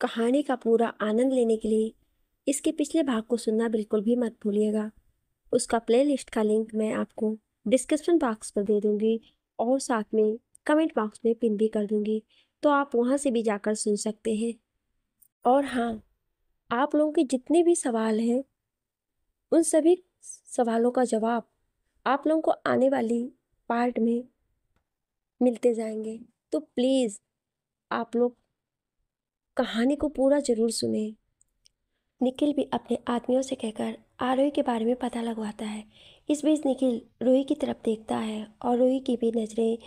कहानी का पूरा आनंद लेने के लिए इसके पिछले भाग को सुनना बिल्कुल भी मत भूलिएगा। उसका प्लेलिस्ट का लिंक मैं आपको डिस्क्रिप्शन बॉक्स पर दे दूंगी और साथ में कमेंट बॉक्स में पिन भी कर दूंगी, तो आप वहां से भी जाकर सुन सकते हैं। और हाँ, आप लोगों के जितने भी सवाल हैं उन सभी सवालों का जवाब आप लोगों को आने वाली पार्ट में मिलते जाएंगे। तो प्लीज़ आप लोग कहानी को पूरा ज़रूर सुने। निखिल भी अपने आदमियों से कहकर आरोही के बारे में पता लगवाता है। इस बीच निखिल रूही की तरफ देखता है और रूही की भी नज़रें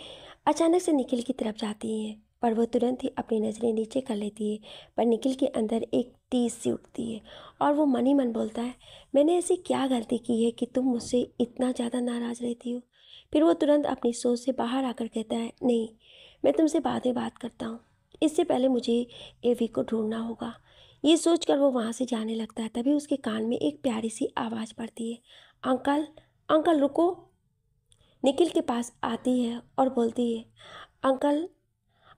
अचानक से निखिल की तरफ जाती हैं, पर वह तुरंत ही अपनी नज़रें नीचे कर लेती है। पर निखिल के अंदर एक तीस सी उठती है और वो मन ही मन बोलता है, मैंने ऐसी क्या गलती की है कि तुम मुझसे इतना ज़्यादा नाराज़ रहती हो। फिर वो तुरंत अपनी सोच से बाहर आकर कहता है, नहीं, मैं तुमसे बाद में बात करता हूँ, इससे पहले मुझे एवी को ढूंढना होगा। ये सोचकर वो वहाँ से जाने लगता है। तभी उसके कान में एक प्यारी सी आवाज़ पड़ती है, अंकल, अंकल रुको। निखिल के पास आती है और बोलती है, अंकल,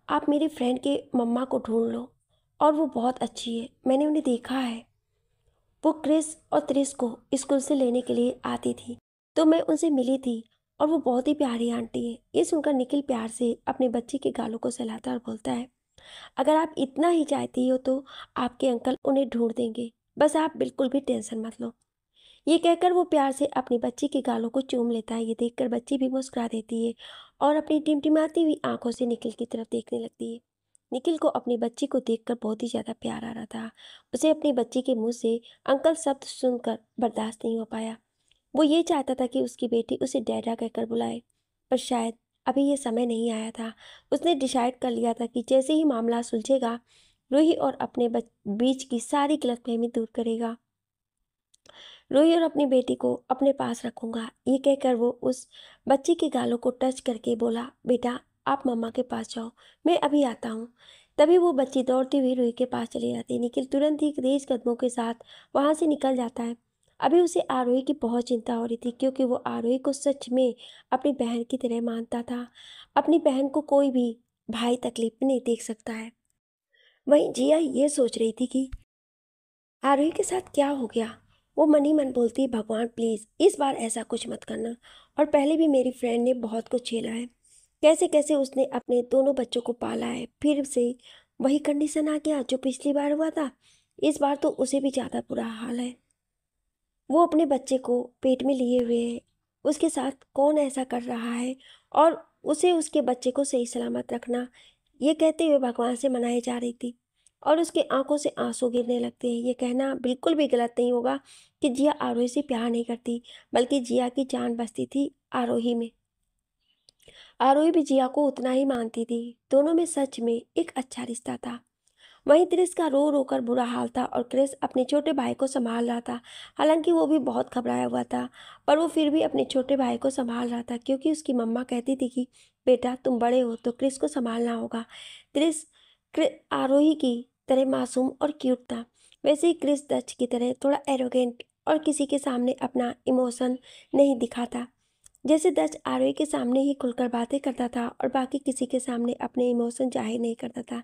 आप मेरी फ्रेंड के मम्मा को ढूंढ लो, और वो बहुत अच्छी है, मैंने उन्हें देखा है। वो क्रिस और त्रिस को स्कूल से लेने के लिए आती थी, तो मैं उनसे मिली थी, और वो बहुत ही प्यारी आंटी है। ये सुनकर निखिल प्यार से अपने बच्चे के गालों को सहलाता और बोलता है, अगर आप इतना ही चाहती हो तो आपके अंकल उन्हें ढूंढ देंगे, बस आप बिल्कुल भी टेंशन मत लो। ये कहकर वो प्यार से अपनी बच्ची के गालों को चूम लेता है। ये देखकर बच्ची भी मुस्कुरा देती है और अपनी टिमटिमाती हुई आंखों से निखिल की तरफ देखने लगती है। निखिल को अपनी बच्ची को देखकर बहुत ही ज़्यादा प्यार आ रहा था। उसे अपनी बच्ची के मुंह से अंकल शब्द सुनकर बर्दाश्त नहीं हो पाया। वो ये चाहता था कि उसकी बेटी उसे डैडा कहकर बुलाए, पर शायद अभी ये समय नहीं आया था। उसने डिसाइड कर लिया था कि जैसे ही मामला सुलझेगा, रूही और अपने बीच की सारी गलतफहमी दूर करेगा। रूही और अपनी बेटी को अपने पास रखूंगा। ये कहकर वो उस बच्ची के गालों को टच करके बोला, बेटा आप मम्मा के पास जाओ, मैं अभी आता हूँ। तभी वो बच्ची दौड़ती हुई रूही के पास चली जाती है। निखिल तुरंत ही तेज कदमों के साथ वहां से निकल जाता है। अभी उसे आरोही की बहुत चिंता हो रही थी, क्योंकि वो आरोही को सच में अपनी बहन की तरह मानता था। अपनी बहन को कोई भी भाई तकलीफ में नहीं देख सकता है। वहीं जिया ये सोच रही थी कि आरोही के साथ क्या हो गया। वो मन ही मन बोलती, भगवान प्लीज़ इस बार ऐसा कुछ मत करना। और पहले भी मेरी फ्रेंड ने बहुत कुछ झेला है, कैसे कैसे उसने अपने दोनों बच्चों को पाला है, फिर से वही कंडीशन आ गया जो पिछली बार हुआ था। इस बार तो उसे भी ज़्यादा बुरा हाल है। वो अपने बच्चे को पेट में लिए हुए है, उसके साथ कौन ऐसा कर रहा है, और उसे उसके बच्चे को सही सलामत रखना, ये कहते हुए भगवान से मनाई जा रही थी। और उसके आंखों से आंसू गिरने लगते हैं। ये कहना बिल्कुल भी गलत नहीं होगा कि जिया आरोही से प्यार नहीं करती, बल्कि जिया की जान बसती थी आरोही में। आरोही भी जिया को उतना ही मानती थी। दोनों में सच में एक अच्छा रिश्ता था। वहीं क्रिस का रो रो कर बुरा हाल था, और क्रिस अपने छोटे भाई को संभाल रहा था। हालांकि वो भी बहुत घबराया हुआ था, पर वो फिर भी अपने छोटे भाई को संभाल रहा था, क्योंकि उसकी मम्मा कहती थी कि बेटा तुम बड़े हो तो क्रिस को संभालना होगा। क्रिस आरोही की तरह मासूम और क्यूट था। वैसे ही क्रिस दच की तरह थोड़ा एरोगेंट और किसी के सामने अपना इमोशन नहीं दिखाता। जैसे दच आरोही के सामने ही खुलकर बातें करता था और बाकी किसी के सामने अपने इमोशन जाहिर नहीं करता था।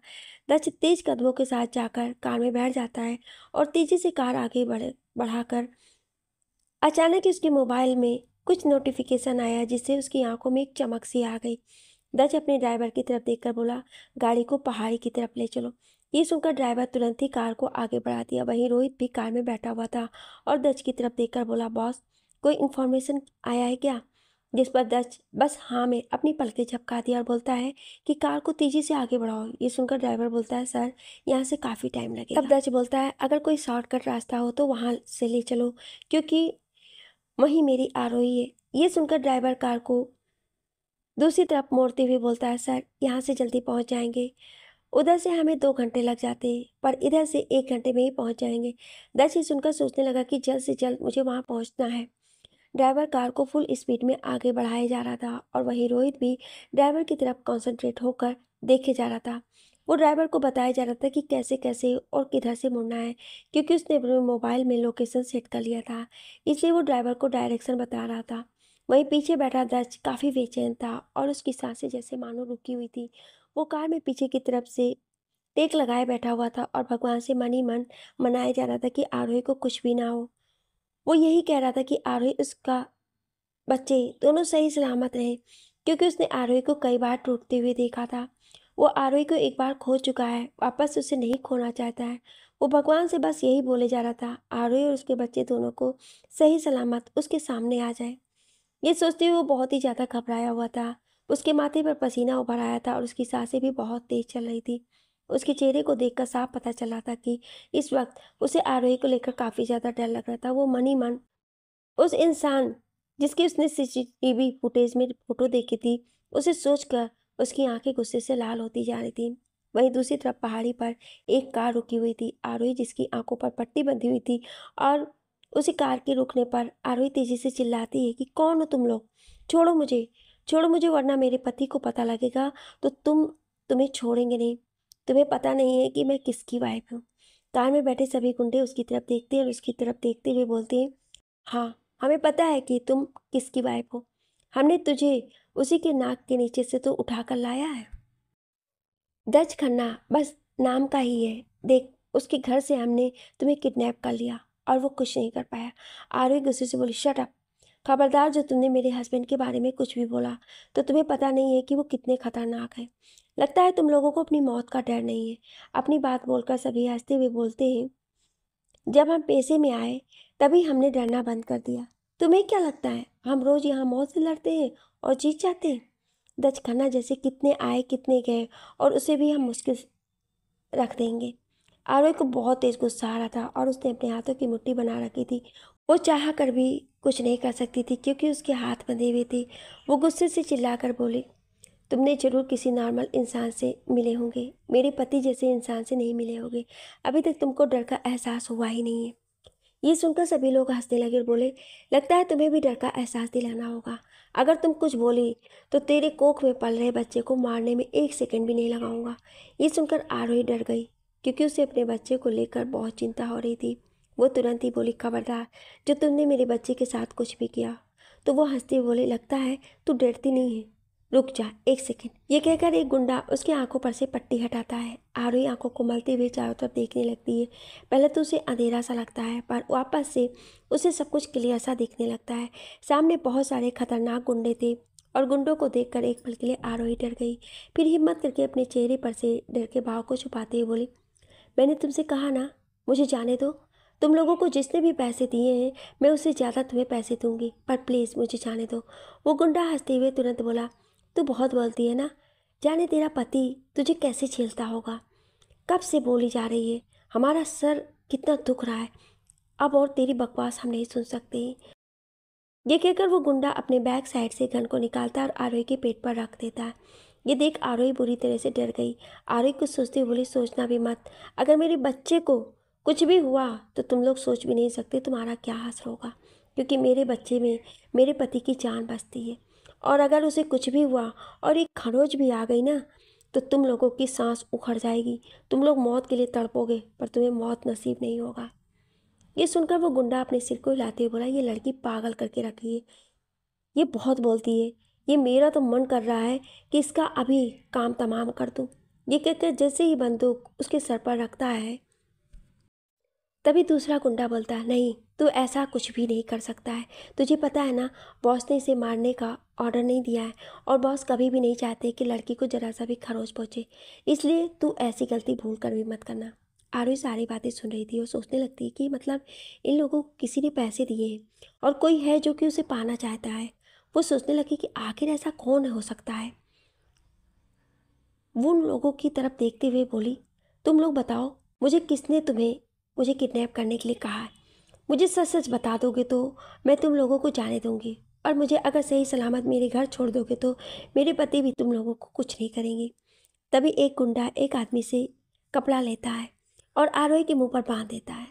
दच तेज कदमों के साथ जाकर कार में बैठ जाता है और तेजी से कार आगे बढ़ाकर अचानक ही उसके मोबाइल में कुछ नोटिफिकेशन आया, जिससे उसकी आंखों में एक चमक सी आ गई। दच अपने ड्राइवर की तरफ देखकर बोला, गाड़ी को पहाड़ी की तरफ ले चलो। ये सुनकर ड्राइवर तुरंत ही कार को आगे बढ़ा दिया। वहीं रोहित भी कार में बैठा हुआ था और दच की तरफ देखकर बोला, बॉस कोई इन्फॉर्मेशन आया है क्या। जिस पर दच बस हाँ में अपनी पलकें झपका दिया और बोलता है कि कार को तेजी से आगे बढ़ाओ। ये सुनकर ड्राइवर बोलता है, सर यहाँ से काफ़ी टाइम लगेगा। तब दच बोलता है, अगर कोई शॉर्टकट रास्ता हो तो वहाँ से ले चलो, क्योंकि वहीं मेरी आरोही है। ये सुनकर ड्राइवर कार को दूसरी तरफ मोड़ते हुए बोलता है, सर यहाँ से जल्दी पहुँच जाएंगे, उधर से हमें 2 घंटे लग जाते हैं, पर इधर से 1 घंटे में ही पहुँच जाएंगे। दस ये सुनकर सोचने लगा कि जल्द से जल्द मुझे वहाँ पहुँचना है। ड्राइवर कार को फुल स्पीड में आगे बढ़ाया जा रहा था, और वहीं रोहित भी ड्राइवर की तरफ कॉन्सेंट्रेट होकर देखे जा रहा था। वो ड्राइवर को बताया जा रहा था कि कैसे कैसे और किधर से मुड़ना है, क्योंकि उसने अपने मोबाइल में लोकेशन सेट कर लिया था, इसलिए वो ड्राइवर को डायरेक्शन बता रहा था। वहीं पीछे बैठा दर्ज काफ़ी बेचैन था और उसकी सांसें जैसे मानो रुकी हुई थी। वो कार में पीछे की तरफ से टेक लगाए बैठा हुआ था और भगवान से मन ही मन मनाया जा रहा था कि आरोही को कुछ भी ना हो। वो यही कह रहा था कि आरोही उसका बच्चे दोनों सही सलामत रहे, क्योंकि उसने आरोही को कई बार टूटते हुए देखा था। वो आरोही को एक बार खो चुका है, वापस उसे नहीं खोना चाहता है। वो भगवान से बस यही बोले जा रहा था, आरोही और उसके बच्चे दोनों को सही सलामत उसके सामने आ जाए। ये सोचते हुए वो बहुत ही ज़्यादा घबराया हुआ था। उसके माथे पर पसीना उभर आया था और उसकी सांसें भी बहुत तेज चल रही थी। उसके चेहरे को देखकर साफ पता चला था कि इस वक्त उसे आरोही को लेकर काफ़ी ज़्यादा डर लग रहा था। वो मन ही मन उस इंसान जिसकी उसने सीसीटीवी फुटेज में फोटो देखी थी, उसे सोचकर उसकी आंखें गुस्से से लाल होती जा रही थी। वहीं दूसरी तरफ पहाड़ी पर एक कार रुकी हुई थी। आरोही जिसकी आंखों पर पट्टी बंधी हुई थी और उसी कार के रुकने पर आरोही तेजी से चिल्लाती है कि कौन हो तुम लोग? छोड़ो मुझे, छोड़ो मुझे, वरना मेरे पति को पता लगेगा तो तुम्हें छोड़ेंगे नहीं। तुम्हें पता नहीं है कि मैं किसकी वाइफ हूँ। कार में बैठे सभी गुंडे उसकी तरफ देखते हैं और उसकी तरफ देखते हुए बोलते हैं, हाँ, हमें पता है कि तुम किसकी वाइफ हो। हमने तुझे उसी के नाक के नीचे से तो उठा कर लाया है। दज खन्ना बस नाम का ही है। देख, उसके घर से हमने तुम्हें किडनैप कर लिया और वो कुछ नहीं कर पाया। आरोही गुस्से से बोली, शट अप। खबरदार, जो तुमने मेरे हस्बैंड के बारे में कुछ भी बोला तो तुम्हें पता नहीं है कि वो कितने खतरनाक हैं। लगता है तुम लोगों को अपनी मौत का डर नहीं है। अपनी बात बोलकर सभी हंसते हुए बोलते हैं, जब हम पेशे में आए तभी हमने डरना बंद कर दिया। तुम्हें क्या लगता है हम रोज यहाँ मौत से लड़ते हैं और जीत जाते हैं? दज खन्ना जैसे कितने आए कितने गए और उसे भी हम मुश्किल रख देंगे। आरोही को बहुत तेज गुस्सा आ रहा था और उसने अपने हाथों की मुट्ठी बना रखी थी। वो चाह कर भी कुछ नहीं कर सकती थी क्योंकि उसके हाथ बंधे हुए थे। वो गुस्से से चिल्लाकर बोली, तुमने जरूर किसी नॉर्मल इंसान से मिले होंगे, मेरे पति जैसे इंसान से नहीं मिले होंगे। अभी तक तुमको डर का एहसास हुआ ही नहीं है। ये सुनकर सभी लोग हंसने लगे और बोले, लगता है तुम्हें भी डर का एहसास दिलाना होगा। अगर तुम कुछ बोली तो तेरे कोख में पल रहे बच्चे को मारने में 1 सेकंड भी नहीं लगाऊंगा। ये सुनकर आरोही डर गई क्योंकि उसे अपने बच्चे को लेकर बहुत चिंता हो रही थी। वो तुरंत ही बोली, खबरदार, जो तुमने मेरे बच्चे के साथ कुछ भी किया। तो वो हंसते हुए बोले, लगता है तू डरती नहीं है, रुक जा 1 सेकंड। ये कहकर एक गुंडा उसकी आंखों पर से पट्टी हटाता है। आरोही आंखों को मलते हुए चारों तरफ देखने लगती है। पहले तो उसे अंधेरा सा लगता है, पर वापस से उसे सब कुछ क्लियर सा दिखने लगता है। सामने बहुत सारे खतरनाक गुंडे थे और गुंडों को देखकर एक पल के लिए आरोही डर गई। फिर हिम्मत करके अपने चेहरे पर से डर के भाव को छुपाते हुए बोली, मैंने तुमसे कहा ना, मुझे जाने दो। तुम लोगों को जिसने भी पैसे दिए हैं मैं उससे ज़्यादा तुम्हें पैसे दूंगी, पर प्लीज़ मुझे जाने दो। वो गुंडा हंसते हुए तुरंत बोला, तू बहुत बोलती है ना, जाने तेरा पति तुझे कैसे झेलता होगा। कब से बोली जा रही है, हमारा सर कितना दुख रहा है, अब और तेरी बकवास हम नहीं सुन सकते। ये कहकर वो गुंडा अपने बैक साइड से गन को निकालता है और आरोही के पेट पर रख देता है। ये देख आरोही बुरी तरह से डर गई। आरोही कुछ सोचते हुए बोली, सोचना भी मत, अगर मेरे बच्चे को कुछ भी हुआ तो तुम लोग सोच भी नहीं सकते तुम्हारा क्या हासिल होगा, क्योंकि मेरे बच्चे में मेरे पति की जान बसती है। और अगर उसे कुछ भी हुआ और एक खरोच भी आ गई ना, तो तुम लोगों की सांस उखड़ जाएगी। तुम लोग मौत के लिए तड़पोगे पर तुम्हें मौत नसीब नहीं होगा। ये सुनकर वो गुंडा अपने सिर को हिलाते हुए बोला, ये लड़की पागल करके रखी है, ये बहुत बोलती है। ये मेरा तो मन कर रहा है कि इसका अभी काम तमाम कर दूं। ये कहकर जैसे ही बंदूक उसके सर पर रखता है, तभी दूसरा गुंडा बोलता है, नहीं, तू ऐसा कुछ भी नहीं कर सकता है। तुझे पता है ना, बॉस ने इसे मारने का ऑर्डर नहीं दिया है और बॉस कभी भी नहीं चाहते कि लड़की को जरा सा भी खरोच पहुंचे, इसलिए तू ऐसी गलती भूल कर भी मत करना। आरोही सारी बातें सुन रही थी और सोचने लगती है कि मतलब इन लोगों को किसी ने पैसे दिए हैं और कोई है जो कि उसे पाना चाहता है। वो सोचने लगी कि आखिर ऐसा कौन हो सकता है। वो उन लोगों की तरफ देखते हुए बोली, तुम लोग बताओ, मुझे किडनैप करने के लिए कहा है। मुझे सच सच बता दोगे तो मैं तुम लोगों को जाने दूंगी, और मुझे अगर सही सलामत मेरे घर छोड़ दोगे तो मेरे पति भी तुम लोगों को कुछ नहीं करेंगे। तभी एक गुंडा एक आदमी से कपड़ा लेता है और आरोही के मुंह पर बांध देता है।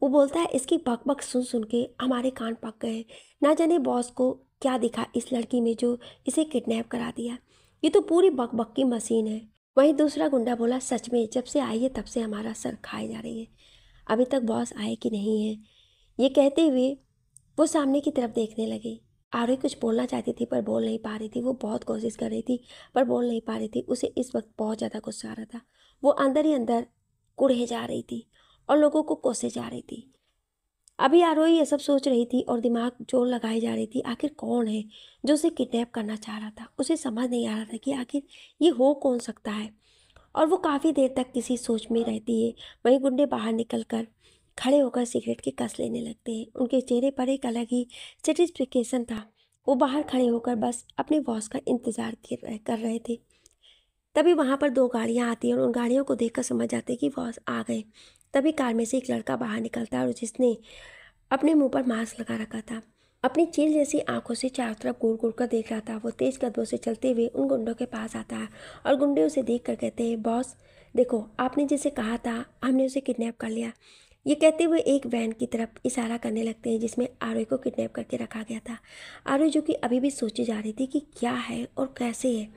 वो बोलता है, इसकी बक बक सुन सुन के हमारे कान पक गए। ना जाने बॉस को क्या दिखा इस लड़की में जो इसे किडनैप करा दिया। ये तो पूरी बक बक की मशीन है। वहीं दूसरा गुंडा बोला, सच में जब से आई है तब से हमारा सर खाए जा रही है, अभी तक बॉस आए कि नहीं है। ये कहते हुए वो सामने की तरफ देखने लगी। आरोही कुछ बोलना चाहती थी पर बोल नहीं पा रही थी। वो बहुत कोशिश कर रही थी पर बोल नहीं पा रही थी। उसे इस वक्त बहुत ज़्यादा गुस्सा आ रहा था। वो अंदर ही अंदर कुढ़े जा रही थी और लोगों को कोसे जा रही थी। अभी आरोही ये सब सोच रही थी और दिमाग जोर लगाई जा रही थी, आखिर कौन है जो उसे किडनैप करना चाह रहा था। उसे समझ नहीं आ रहा था कि आखिर ये हो कौन सकता है, और वो काफ़ी देर तक किसी सोच में रहती है। वहीं गुंडे बाहर निकल कर खड़े होकर सिगरेट की कस लेने लगते हैं। उनके चेहरे पर एक अलग ही सेटिस्फिकेशन था। वो बाहर खड़े होकर बस अपने बॉस का इंतजार कर रहे थे। तभी वहाँ पर दो गाड़ियाँ आती हैं और उन गाड़ियों को देखकर समझ जाते हैं कि बॉस आ गए। तभी कार में से एक लड़का बाहर निकलता है और जिसने अपने मुंह पर मास्क लगा रखा था, अपनी चील जैसी आंखों से चारों तरफ घूर घूर कर देख रहा था। वो तेज कदमों से चलते हुए उन गुंडों के पास आता है और गुंडे उसे देख कर कहते हैं, बॉस देखो, आपने जिसे कहा था हमने उसे किडनैप कर लिया। ये कहते हुए एक वैन की तरफ इशारा करने लगते हैं जिसमें आरोही को किडनैप करके रखा गया था। आरोही जो कि अभी भी सोची जा रही थी कि क्या है और कैसे है,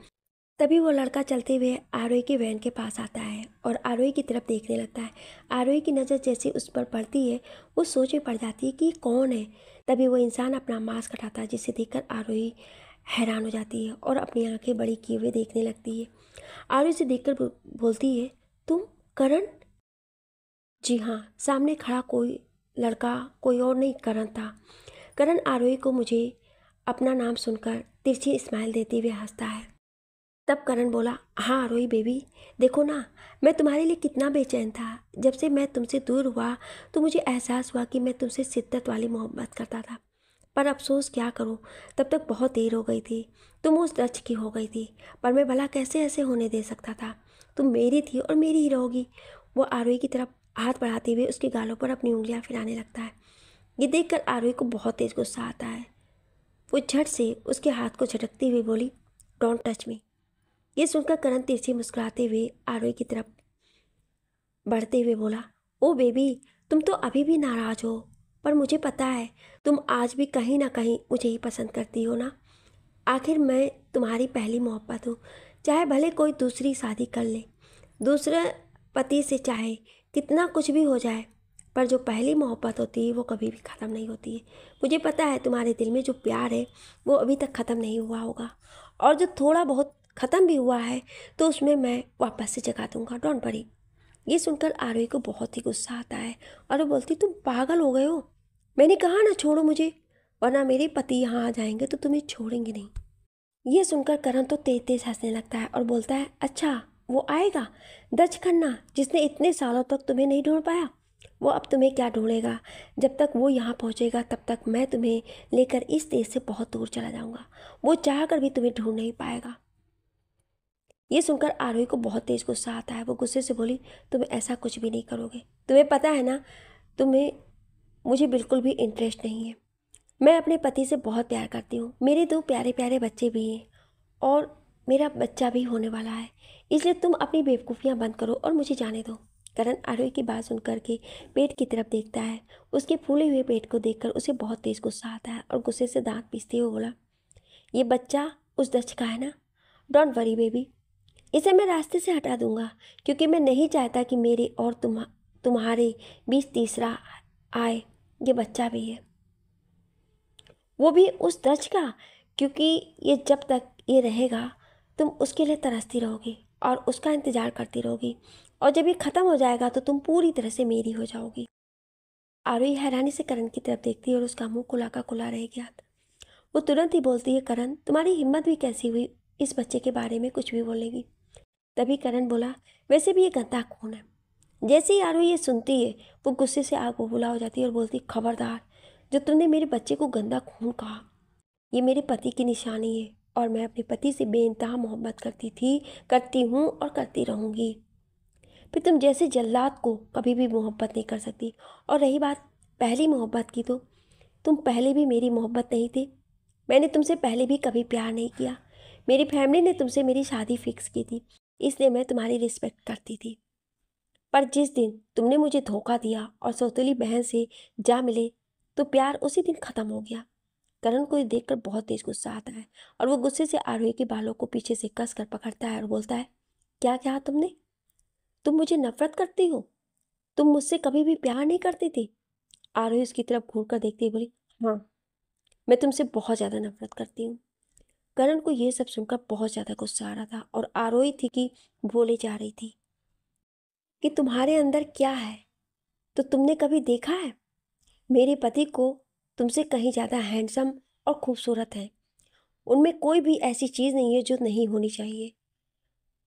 तभी वो लड़का चलते हुए आरोही की वैन के पास आता है और आरोही की तरफ देखने लगता है। आरोही की नज़र जैसे उस पर पड़ती है, वो सोच में पड़ जाती है कि ये कौन है। तभी वो इंसान अपना मास्क हटाता है जिसे देखकर आरोही हैरान हो जाती है और अपनी आंखें बड़ी किए हुए देखने लगती है। आरोही से देखकर बोलती है, तुम करण? जी हाँ, सामने खड़ा कोई लड़का कोई और नहीं, करण था। करण आरोही को मुझे अपना नाम सुनकर तिरछी स्माइल देते हुए हंसता है। तब करण बोला, हाँ आरोही बेबी, देखो ना, मैं तुम्हारे लिए कितना बेचैन था। जब से मैं तुमसे दूर हुआ तो मुझे एहसास हुआ कि मैं तुमसे शिद्दत वाली मोहब्बत करता था। पर अफसोस क्या करूं, तब तक बहुत देर हो गई थी। तुम उस दर्ज की हो गई थी, पर मैं भला कैसे ऐसे होने दे सकता था। तुम मेरी थी और मेरी ही रहोगी। वो आरोही की तरफ हाथ बढ़ाते हुए उसके गालों पर अपनी उंगलियां फिराने लगता है। ये देखकर आरोही को बहुत तेज गुस्सा आता है। वो झट से उसके हाथ को झटकती हुई बोली, डोंट टच मी। ये सुनकर करण तिरछी मुस्कुराते हुए आरोही की तरफ बढ़ते हुए बोला, ओ बेबी, तुम तो अभी भी नाराज हो, पर मुझे पता है तुम आज भी कहीं ना कहीं मुझे ही पसंद करती हो ना। आखिर मैं तुम्हारी पहली मोहब्बत हूँ। चाहे भले कोई दूसरी शादी कर ले, दूसरे पति से, चाहे कितना कुछ भी हो जाए, पर जो पहली मोहब्बत होती है वो कभी भी ख़त्म नहीं होती है। मुझे पता है तुम्हारे दिल में जो प्यार है वो अभी तक ख़त्म नहीं हुआ होगा, और जो थोड़ा बहुत ख़त्म भी हुआ है तो उसमें मैं वापस से जगा दूंगा, डोंट वरी। ये सुनकर आरोही को बहुत ही गुस्सा आता है और वो बोलती, तुम पागल हो गए हो। मैंने कहा ना छोड़ो मुझे, वरना मेरे पति यहाँ आ जाएंगे तो तुम्हें छोड़ेंगे नहीं। ये सुनकर करण तो तेज तेज हंसने लगता है और बोलता है, अच्छा वो आएगा दर्ज करना जिसने इतने सालों तक तुम्हें नहीं ढूंढ पाया। वो अब तुम्हें क्या ढूंढेगा। जब तक वो यहाँ पहुँचेगा तब तक मैं तुम्हें लेकर इस देश से बहुत दूर चला जाऊँगा। वो चाह कर भी तुम्हें ढूंढ नहीं पाएगा। ये सुनकर आरोही को बहुत तेज गुस्सा आता है। वो गुस्से से बोली, तुम ऐसा कुछ भी नहीं करोगे। तुम्हें पता है ना, तुम्हें मुझे बिल्कुल भी इंटरेस्ट नहीं है। मैं अपने पति से बहुत प्यार करती हूँ। मेरे दो प्यारे प्यारे बच्चे भी हैं और मेरा बच्चा भी होने वाला है। इसलिए तुम अपनी बेवकूफ़ियाँ बंद करो और मुझे जाने दो। करण आरोही की बात सुनकर के पेट की तरफ देखता है। उसके फूले हुए पेट को देखकर उसे बहुत तेज गुस्सा आता है और गुस्से से दांत पीसते हुए बोला, ये बच्चा उस दच का है ना। डोंट वरी बेबी, इसे मैं रास्ते से हटा दूंगा, क्योंकि मैं नहीं चाहता कि मेरे और तुम्हारे बीच तीसरा आए। ये बच्चा भी है, वो भी उस दर्ज का, क्योंकि ये जब तक ये रहेगा तुम उसके लिए तरसती रहोगी और उसका इंतज़ार करती रहोगी, और जब ये ख़त्म हो जाएगा तो तुम पूरी तरह से मेरी हो जाओगी। आरोही हैरानी से करण की तरफ देखती है और उसका मुंह खुला का खुला रह गया। वो तुरंत ही बोलती है, करण तुम्हारी हिम्मत भी कैसी हुई इस बच्चे के बारे में कुछ भी बोलने की। तभी करण बोला, वैसे भी ये गंदा खून है। जैसे ही आरोही ये सुनती है वो गुस्से से आग बबूला हो जाती है और बोलती, खबरदार, जो तुमने मेरे बच्चे को गंदा खून कहा, ये मेरे पति की निशानी है और मैं अपने पति से बेइंतहा मोहब्बत करती थी, करती हूँ और करती रहूँगी। फिर तुम जैसे जल्लाद को कभी भी मोहब्बत नहीं कर सकती। और रही बात पहली मोहब्बत की, तो तुम पहले भी मेरी मोहब्बत नहीं थी। मैंने तुमसे पहले भी कभी प्यार नहीं किया। मेरी फैमिली ने तुमसे मेरी शादी फिक्स की थी, इसलिए मैं तुम्हारी रिस्पेक्ट करती थी। पर जिस दिन तुमने मुझे धोखा दिया और सौतेली बहन से जा मिले तो प्यार उसी दिन ख़त्म हो गया। करण को ये देखकर बहुत तेज गुस्सा आता है और वो गुस्से से आरोही के बालों को पीछे से कस कर पकड़ता है और बोलता है, क्या कहा तुमने? तुम मुझे नफरत करती हो? तुम मुझसे कभी भी प्यार नहीं करती थी? आरोही उसकी तरफ घूर कर देखती हुई बोली, हाँ, मैं तुमसे बहुत ज़्यादा नफरत करती हूँ। करण को ये सब सुनकर बहुत ज़्यादा गुस्सा आ रहा था और आरोही थी कि बोले जा रही थी। कि तुम्हारे अंदर क्या है, तो तुमने कभी देखा है? मेरे पति को तुमसे कहीं ज़्यादा हैंडसम और खूबसूरत है। उनमें कोई भी ऐसी चीज़ नहीं है जो नहीं होनी चाहिए।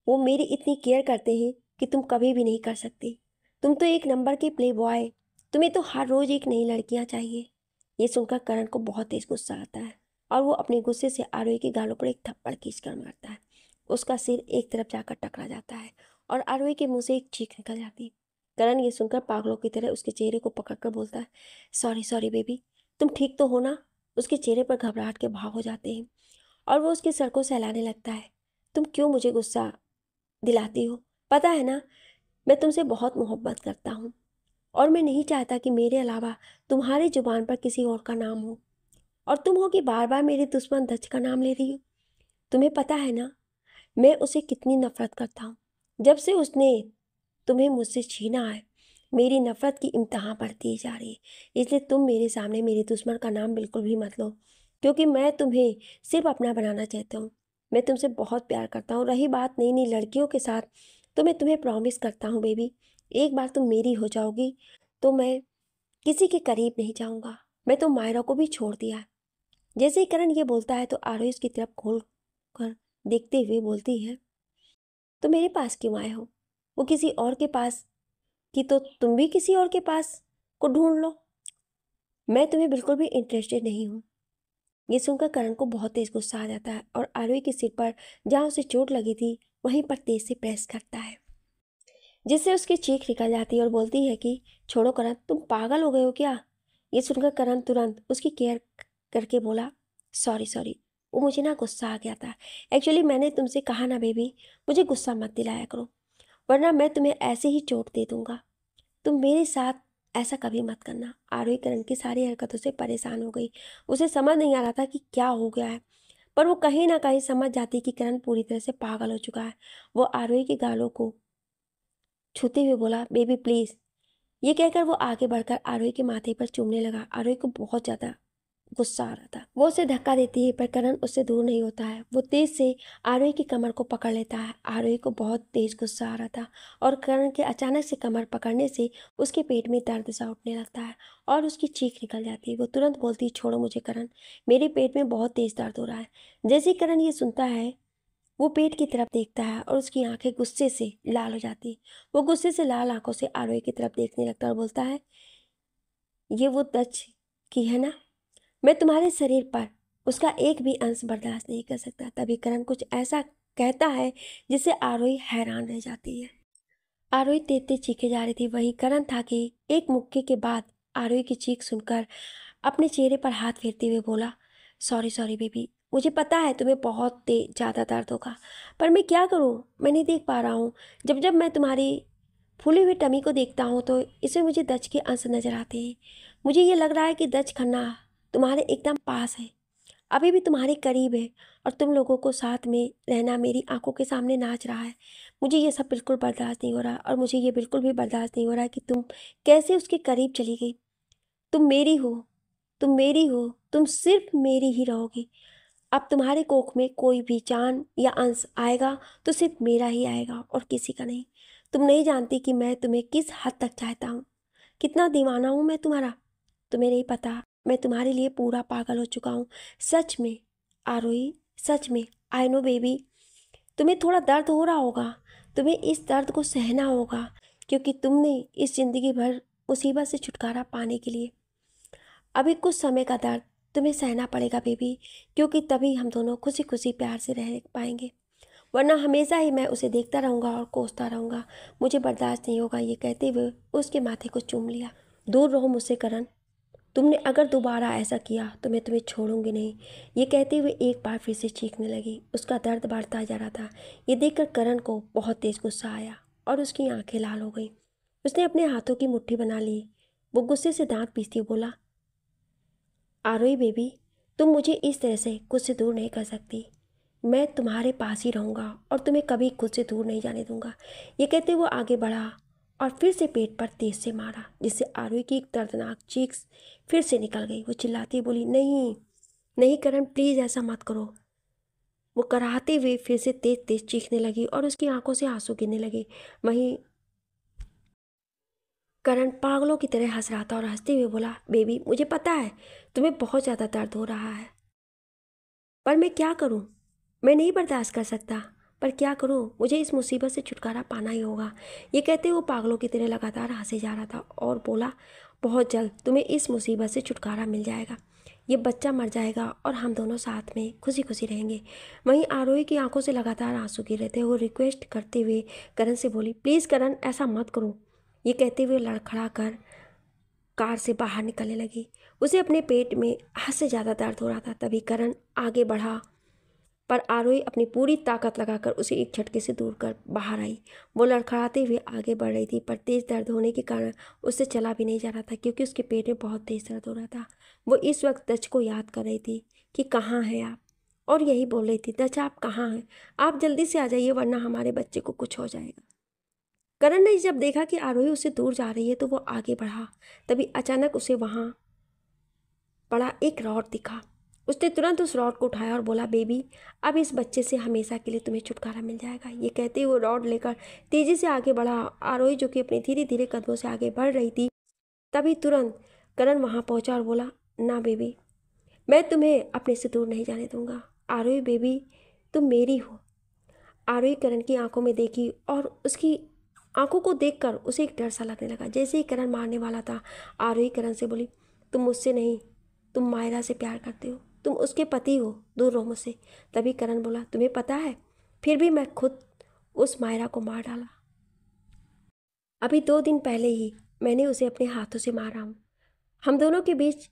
वो मेरी इतनी केयर करते हैं कि तुम कभी भी नहीं कर सकती। तुम तो एक नंबर के प्ले बॉय। तुम्हें तो हर रोज़ एक नई लड़कियां चाहिए। ये सुनकर करण को बहुत तेज गुस्सा आता है और वो अपने गुस्से से आरोही के गालों पर एक थप्पड़ खींचकर मारता है। उसका सिर एक तरफ जाकर टकरा जाता है और आरोही के मुंह से एक चीख निकल जाती है। करण ये सुनकर पागलों की तरह उसके चेहरे को पकड़कर बोलता है, सॉरी सॉरी बेबी, तुम ठीक तो हो ना? उसके चेहरे पर घबराहट के भाव हो जाते हैं और वो उसके सर को सहलाने लगता है। तुम क्यों मुझे गुस्सा दिलाती हो? पता है ना, मैं तुमसे बहुत मोहब्बत करता हूँ और मैं नहीं चाहता कि मेरे अलावा तुम्हारी जुबान पर किसी और का नाम हो। और तुम हो कि बार बार मेरे दुश्मन दत्त का नाम ले रही हो। तुम्हें पता है ना, मैं उसे कितनी नफरत करता हूँ। जब से उसने तुम्हें मुझसे छीना है, मेरी नफरत की इंतहा बढ़ती ही जा रही है। इसलिए तुम मेरे सामने मेरे दुश्मन का नाम बिल्कुल भी मत लो, क्योंकि मैं तुम्हें सिर्फ अपना बनाना चाहता हूँ। मैं तुमसे बहुत प्यार करता हूँ। रही बात नई नई लड़कियों के साथ, तो मैं तुम्हें प्रॉमिस करता हूँ बेबी, एक बार तुम मेरी हो जाओगी तो मैं किसी के करीब नहीं जाऊँगा। मैं तो मायरा को भी छोड़ दिया है। जैसे ही करण ये बोलता है तो आरोही उसकी तरफ खोल कर देखते हुए बोलती है, तो मेरे पास क्यों आए हो? वो किसी और के पास कि तो तुम भी किसी और के पास को ढूंढ लो। मैं तुम्हें बिल्कुल भी इंटरेस्टेड नहीं हूँ। ये सुनकर करण को बहुत तेज गुस्सा आ जाता है और आरोही के सिर पर जहाँ उसे चोट लगी थी वहीं पर तेज से प्रेस करता है, जिससे उसकी चीख निकल जाती है और बोलती है कि छोड़ो करण, तुम पागल हो गए हो क्या? ये सुनकर करण तुरंत उसकी केयर करके बोला, सॉरी सॉरी, वो मुझे ना गुस्सा आ गया था। एक्चुअली मैंने तुमसे कहा ना बेबी, मुझे गुस्सा मत दिलाया करो, वरना मैं तुम्हें ऐसे ही चोट दे दूंगा। तुम मेरे साथ ऐसा कभी मत करना। आरोही करण की सारी हरकतों से परेशान हो गई। उसे समझ नहीं आ रहा था कि क्या हो गया है, पर वो कहीं ना कहीं समझ जाती कि करण पूरी तरह से पागल हो चुका है। वो आरोही के गालों को छूते हुए बोला, बेबी प्लीज। ये कहकर वो आगे बढ़कर आरोही के माथे पर चूमने लगा। आरोही को बहुत ज्यादा गुस्सा आ रहा था। वो उसे धक्का देती है पर करण उससे दूर नहीं होता है। वो तेज से आरोही की कमर को पकड़ लेता है। आरोही को बहुत तेज गुस्सा आ रहा था और करण के अचानक से कमर पकड़ने से उसके पेट में दर्द सा उठने लगता है और उसकी चीख निकल जाती है। वो तुरंत बोलती है, छोड़ो मुझे करण, मेरे पेट में बहुत तेज दर्द हो रहा है। जैसे ही करण ये सुनता है, वो पेट की तरफ देखता है और उसकी आंखें गुस्से से लाल हो जाती। वो गुस्से से लाल आंखों से आरोही की तरफ देखने लगता है और बोलता है, ये वो दच की है ना? मैं तुम्हारे शरीर पर उसका एक भी अंश बर्दाश्त नहीं कर सकता। तभी करण कुछ ऐसा कहता है जिससे आरोही हैरान रह जाती है। आरोही तेज तेज चीखे जा रही थी। वहीं करण था कि एक मुक्के के बाद आरोही की चीख सुनकर अपने चेहरे पर हाथ फेरते हुए बोला, सॉरी सॉरी बेबी, मुझे पता है तुम्हें बहुत तेज ज़्यादा दर्द होगा, पर मैं क्या करूँ, मैं नहीं देख पा रहा हूँ। जब जब मैं तुम्हारी फूली हुई टमी को देखता हूँ तो इसमें मुझे दच के अंश नजर आते हैं। मुझे ये लग रहा है कि दच खन्ना तुम्हारे एकदम पास है, अभी भी तुम्हारे करीब है और तुम लोगों को साथ में रहना मेरी आंखों के सामने नाच रहा है। मुझे ये सब बिल्कुल बर्दाश्त नहीं हो रहा और मुझे ये बिल्कुल भी बर्दाश्त नहीं हो रहा कि तुम कैसे उसके करीब चली गई। तुम मेरी हो, तुम मेरी हो, तुम सिर्फ मेरी ही रहोगी। अब तुम्हारे कोख में कोई भी जान या अंश आएगा तो सिर्फ मेरा ही आएगा और किसी का नहीं। तुम नहीं जानती कि मैं तुम्हें किस हद तक चाहता हूँ, कितना दीवाना हूँ मैं तुम्हारा। तुम्हें नहीं पता, मैं तुम्हारे लिए पूरा पागल हो चुका हूँ। सच में आरोही, सच में। आई नो बेबी, तुम्हें थोड़ा दर्द हो रहा होगा, तुम्हें इस दर्द को सहना होगा, क्योंकि तुमने इस जिंदगी भर मुसीबत से छुटकारा पाने के लिए अभी कुछ समय का दर्द तुम्हें सहना पड़ेगा बेबी, क्योंकि तभी हम दोनों खुशी खुशी प्यार से रह पाएंगे, वरना हमेशा ही मैं उसे देखता रहूंगा और कोसता रहूंगा। मुझे बर्दाश्त नहीं होगा। ये कहते हुए उसके माथे को चूम लिया। दूर रहो मुझसे करण, तुमने अगर दोबारा ऐसा किया तो मैं तुम्हें छोड़ूंगी नहीं। ये कहते हुए एक बार फिर से चीखने लगी। उसका दर्द बढ़ता जा रहा था। ये देखकर करण को बहुत तेज गुस्सा आया और उसकी आंखें लाल हो गई। उसने अपने हाथों की मुट्ठी बना ली। वो गुस्से से दांत पीसती हुई बोला, आरोही बेबी, तुम मुझे इस तरह से खुद से दूर नहीं कर सकती। मैं तुम्हारे पास ही रहूँगा और तुम्हें कभी खुद से दूर नहीं जाने दूंगा। ये कहते वो आगे बढ़ा और फिर से पेट पर तेज से मारा, जिससे आरोही की एक दर्दनाक चीख फिर से निकल गई। वो चिल्लाती बोली, नहीं नहीं करण, प्लीज़ ऐसा मत करो। वो कराहते हुए फिर से तेज तेज चीखने लगी और उसकी आंखों से आंसू गिरने लगे। वहीं करण पागलों की तरह हंस रहा था और हंसते हुए बोला, बेबी मुझे पता है तुम्हें बहुत ज़्यादा दर्द हो रहा है, पर मैं क्या करूं? मैं नहीं बर्दाश्त कर सकता, पर क्या करूं? मुझे इस मुसीबत से छुटकारा पाना ही होगा। ये कहते वो पागलों की तरह लगातार हंसे जा रहा था और बोला, बहुत जल्द तुम्हें इस मुसीबत से छुटकारा मिल जाएगा। ये बच्चा मर जाएगा और हम दोनों साथ में खुशी खुशी रहेंगे। वहीं आरोही की आंखों से लगातार आंसू गिर रहे थे। वो रिक्वेस्ट करते हुए करण से बोली, प्लीज़ करण ऐसा मत करो। ये कहते हुए लड़खड़ा कर कार से बाहर निकलने लगी। उसे अपने पेट में हद से ज़्यादा दर्द हो रहा था। तभी करण आगे बढ़ा, पर आरोही अपनी पूरी ताकत लगाकर उसे एक झटके से दूर कर बाहर आई। वो लड़खड़ाते हुए आगे बढ़ रही थी, पर तेज दर्द होने के कारण उससे चला भी नहीं जा रहा था, क्योंकि उसके पेट में बहुत तेज दर्द हो रहा था। वो इस वक्त दच को याद कर रही थी कि कहाँ हैं आप, और यही बोल रही थी, दच आप कहाँ हैं? आप जल्दी से आ जाइए, वरना हमारे बच्चे को कुछ हो जाएगा। करण ने जब देखा कि आरोही उससे दूर जा रही है तो वो आगे बढ़ा। तभी अचानक उसे वहाँ पड़ा एक रॉड दिखा। उसने तुरंत उस रॉड को उठाया और बोला, बेबी अब इस बच्चे से हमेशा के लिए तुम्हें छुटकारा मिल जाएगा। ये कहते हुए वो रॉड लेकर तेजी से आगे बढ़ा। आरोही जो कि अपने धीरे धीरे कदमों से आगे बढ़ रही थी, तभी तुरंत करण वहाँ पहुँचा और बोला, ना बेबी, मैं तुम्हें अपने से दूर नहीं जाने दूंगा। आरोही बेबी, तुम मेरी हो। आरोही करण की आंखों में देखी और उसकी आंखों को देखकर उसे एक डर सा लगने लगा। जैसे ही करण मारने वाला था, आरोही करण से बोली, तुम मुझसे नहीं, तुम मायरा से प्यार करते हो, तुम उसके पति हो, दूर रहो मुझसे। तभी करण बोला, तुम्हें पता है, फिर भी मैं खुद उस मायरा को मार डाला। अभी 2 दिन पहले ही मैंने उसे अपने हाथों से मारा हूँ। हम दोनों के बीच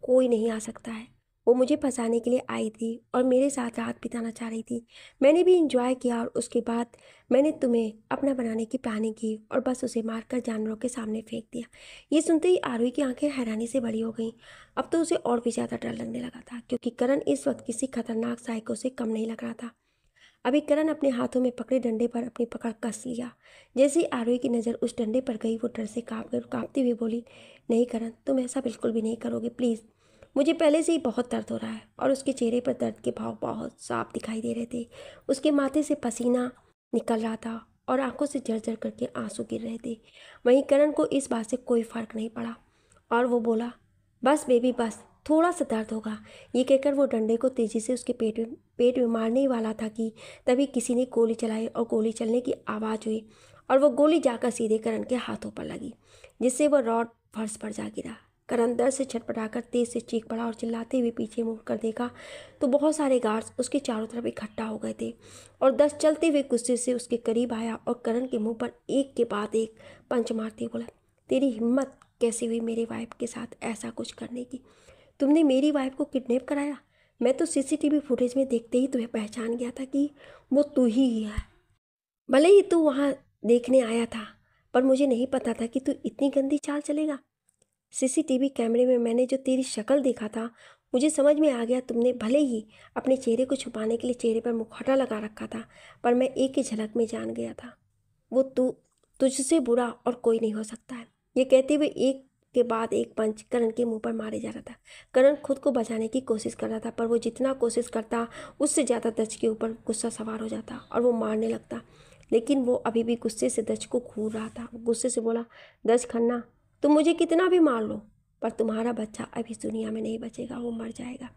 कोई नहीं आ सकता है। वो मुझे फंसाने के लिए आई थी और मेरे साथ रात बिताना चाह रही थी। मैंने भी इंजॉय किया और उसके बाद मैंने तुम्हें अपना बनाने की प्लानिंग की और बस उसे मारकर जानवरों के सामने फेंक दिया। ये सुनते ही आरोही की आंखें हैरानी से बड़ी हो गईं। अब तो उसे और भी ज़्यादा डर लगने लगा था, क्योंकि करण इस वक्त किसी खतरनाक साइको से कम नहीं लग रहा था। अभी करण अपने हाथों में पकड़े डंडे पर अपनी पकड़ कस लिया। जैसे ही आरोही की नज़र उस डंडे पर गई, वो डर से कांपती हुई बोली, नहीं करण, तुम ऐसा बिल्कुल भी नहीं करोगे, प्लीज़। मुझे पहले से ही बहुत दर्द हो रहा है। और उसके चेहरे पर दर्द के भाव बहुत साफ दिखाई दे रहे थे। उसके माथे से पसीना निकल रहा था और आंखों से झरझर करके आंसू गिर रहे थे। वहीं करण को इस बात से कोई फर्क नहीं पड़ा और वो बोला, बस बेबी बस, थोड़ा सा दर्द होगा। ये कहकर वो डंडे को तेजी से उसके पेट में मारने ही वाला था कि तभी किसी ने गोली चलाई और गोली चलने की आवाज़ हुई और वो गोली जाकर सीधे करण के हाथों पर लगी, जिससे वह रॉड फर्श पर जा गिरा। करण दर्द से छटपटाकर तेज से चीख पड़ा और चिल्लाते हुए पीछे मुड़कर देखा तो बहुत सारे गार्ड्स उसके चारों तरफ इकट्ठा हो गए थे और दस चलते हुए गुस्से से उसके करीब आया और करण के मुंह पर एक के बाद एक पंच मारते बोला, तेरी हिम्मत कैसे हुई मेरी वाइफ के साथ ऐसा कुछ करने की? तुमने मेरी वाइफ को किडनैप कराया। मैं तो सीसीटीवी फुटेज में देखते ही तुम्हें पहचान गया था कि वो तू ही है। भले ही तू वहाँ देखने आया था, पर मुझे नहीं पता था कि तू इतनी गंदी चाल चलेगा। सीसीटीवी कैमरे में मैंने जो तेरी शक्ल देखा था, मुझे समझ में आ गया तुमने भले ही अपने चेहरे को छुपाने के लिए चेहरे पर मुखौटा लगा रखा था, पर मैं एक ही झलक में जान गया था वो तुझसे बुरा और कोई नहीं हो सकता है। ये कहते हुए एक के बाद एक पंच करण के मुंह पर मारे जा रहा था। करण खुद को बचाने की कोशिश कर रहा था, पर वो जितना कोशिश करता उससे ज़्यादा दच के ऊपर गुस्सा सवार हो जाता और वो मारने लगता। लेकिन वो अभी भी गुस्से से दच को घूर रहा था। गुस्से से बोला, दच खन्ना, तुम मुझे कितना भी मार लो, पर तुम्हारा बच्चा अभी इस दुनिया में नहीं बचेगा, वो मर जाएगा।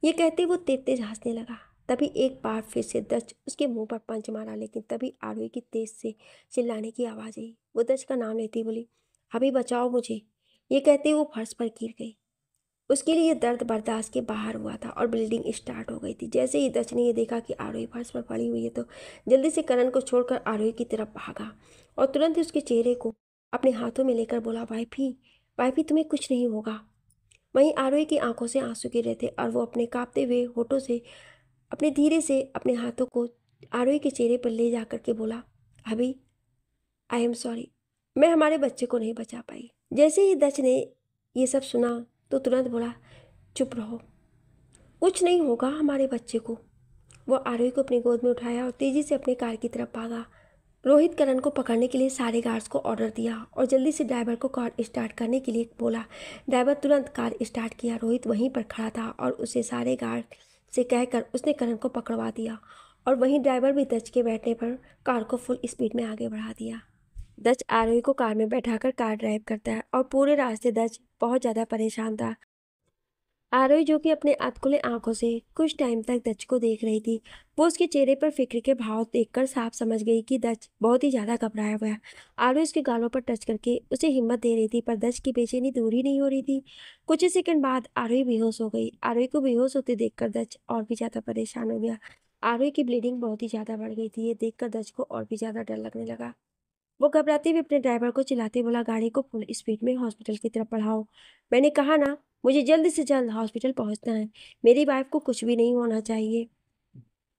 ये कहते वो तेज तेज हंसने लगा। तभी एक बार फिर से दच उसके मुंह पर पंच मारा, लेकिन तभी आरोही की तेज से चिल्लाने की आवाज़ आई। वो दच का नाम लेती बोली, अभी बचाओ मुझे। ये कहते वो फर्श पर गिर गई। उसके लिए दर्द बर्दाश्त के बाहर हुआ था और ब्लीडिंग स्टार्ट हो गई थी। जैसे ही दच ने ये देखा कि आरोही फर्श पर पड़ी हुई है तो जल्दी से करण को छोड़कर आरोही की तरफ भागा और तुरंत ही उसके चेहरे को अपने हाथों में लेकर बोला, वाइफी, वाइफी तुम्हें कुछ नहीं होगा। वहीं आरोही की आंखों से आंसू गिर रहे थे और वो अपने कांपते हुए होठों से अपने धीरे से अपने हाथों को आरोही के चेहरे पर ले जा करके बोला, अभी आई एम सॉरी, मैं हमारे बच्चे को नहीं बचा पाई। जैसे ही दच ने ये सब सुना तो तुरंत बोला, चुप रहो, कुछ नहीं होगा हमारे बच्चे को। वो आरोही को अपनी गोद में उठाया और तेजी से अपने कार की तरफ भागा। रोहित करण को पकड़ने के लिए सारे गार्ड्स को ऑर्डर दिया और जल्दी से ड्राइवर को कार स्टार्ट करने के लिए बोला। ड्राइवर तुरंत कार स्टार्ट किया। रोहित वहीं पर खड़ा था और उसे सारे गार्ड से कहकर उसने करण को पकड़वा दिया और वहीं ड्राइवर भी दच के बैठने पर कार को फुल स्पीड में आगे बढ़ा दिया। दच आरोही को कार में बैठाकर कार ड्राइव करता है और पूरे रास्ते दच बहुत ज़्यादा परेशान था। आरोही जो कि अपने अधखुले आंखों से कुछ टाइम तक दच को देख रही थी, वो उसके चेहरे पर फिक्र के भाव देखकर साफ समझ गई कि दच बहुत ही ज़्यादा घबराया हुआ है। आरोही उसके गालों पर टच करके उसे हिम्मत दे रही थी, पर दच की बेचैनी दूर ही नहीं हो रही थी। कुछ ही सेकंड बाद आरोही बेहोश हो गई। आरोही को बेहोश होते देखकर दच और भी ज़्यादा परेशान हो गया। आरोही की ब्लीडिंग बहुत ही ज़्यादा बढ़ गई थी। ये देखकर दच को और भी ज़्यादा डर लगने लगा। वो घबराते हुए अपने ड्राइवर को चिल्लाते बोला, गाड़ी को फुल स्पीड में हॉस्पिटल की तरफ बढ़ाओ। मैंने कहा ना, मुझे जल्द से जल्द हॉस्पिटल पहुंचना है। मेरी वाइफ को कुछ भी नहीं होना चाहिए।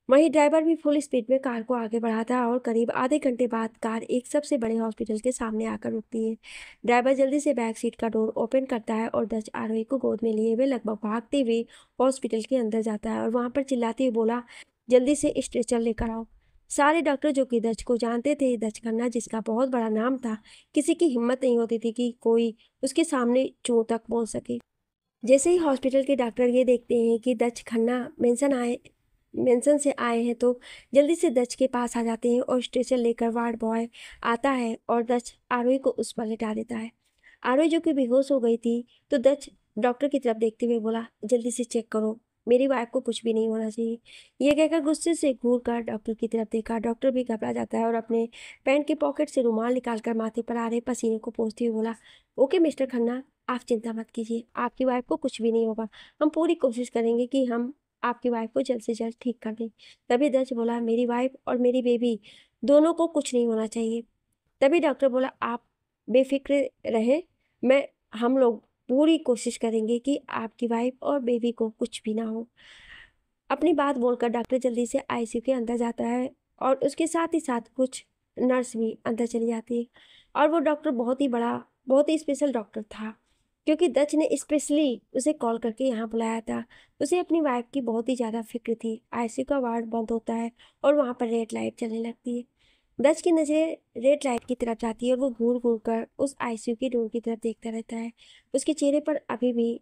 वहीं ड्राइवर भी फुल स्पीड में कार को आगे बढ़ाता है और करीब आधे घंटे बाद कार एक सबसे बड़े हॉस्पिटल के सामने आकर रुकती है। ड्राइवर जल्दी से बैक सीट का डोर ओपन करता है और दच आरोही को गोद में लिए हुए लगभग भागते हुए हॉस्पिटल के अंदर जाता है और वहां पर चिल्लाते हुए बोला, जल्दी से स्ट्रेचर लेकर आओ। सारे डॉक्टर जो कि दच को जानते थे, दच खन्ना जिसका बहुत बड़ा नाम था, किसी की हिम्मत नहीं होती थी कि कोई उसके सामने चूं तक बोल सके। जैसे ही हॉस्पिटल के डॉक्टर ये देखते हैं कि दच खन्ना मेंशन से आए हैं, तो जल्दी से दच के पास आ जाते हैं और स्ट्रेचर लेकर वार्ड बॉय आता है और दच आरोही को उस पर लिटा देता है। आरोही जो कि बेहोश हो गई थी, तो दच डॉक्टर की तरफ देखते हुए बोला, जल्दी से चेक करो, मेरी वाइफ को कुछ भी नहीं होना चाहिए। ये कहकर गुस्से से घूर कर डॉक्टर की तरफ देखा। डॉक्टर भी घबरा जाता है और अपने पैंट के पॉकेट से रुमाल निकालकर माथे पर आ रहे पसीने को पोंछते हुए बोला, ओके मिस्टर खन्ना, आप चिंता मत कीजिए, आपकी वाइफ को कुछ भी नहीं होगा। हम पूरी कोशिश करेंगे कि हम आपकी वाइफ को जल्द से जल्द ठीक कर दें। तभी दच बोला, मेरी वाइफ और मेरी बेबी दोनों को कुछ नहीं होना चाहिए। तभी डॉक्टर बोला, आप बेफिक्र रहें, मैं हम लोग पूरी कोशिश करेंगे कि आपकी वाइफ और बेबी को कुछ भी ना हो। अपनी बात बोलकर डॉक्टर जल्दी से आईसीयू के अंदर जाता है और उसके साथ ही साथ कुछ नर्स भी अंदर चली जाती है। और वो डॉक्टर बहुत ही बड़ा, बहुत ही स्पेशल डॉक्टर था, क्योंकि दच ने स्पेशली उसे कॉल करके यहाँ बुलाया था। उसे अपनी वाइफ की बहुत ही ज़्यादा फिक्र थी। आईसीयू का वार्ड बंद होता है और वहाँ पर रेड लाइट चलने लगती है। दच की नज़रें रेड लाइट की तरफ जाती है और वो घूर घूर कर उस आईसीयू की डोर की तरफ देखता रहता है। उसके चेहरे पर अभी भी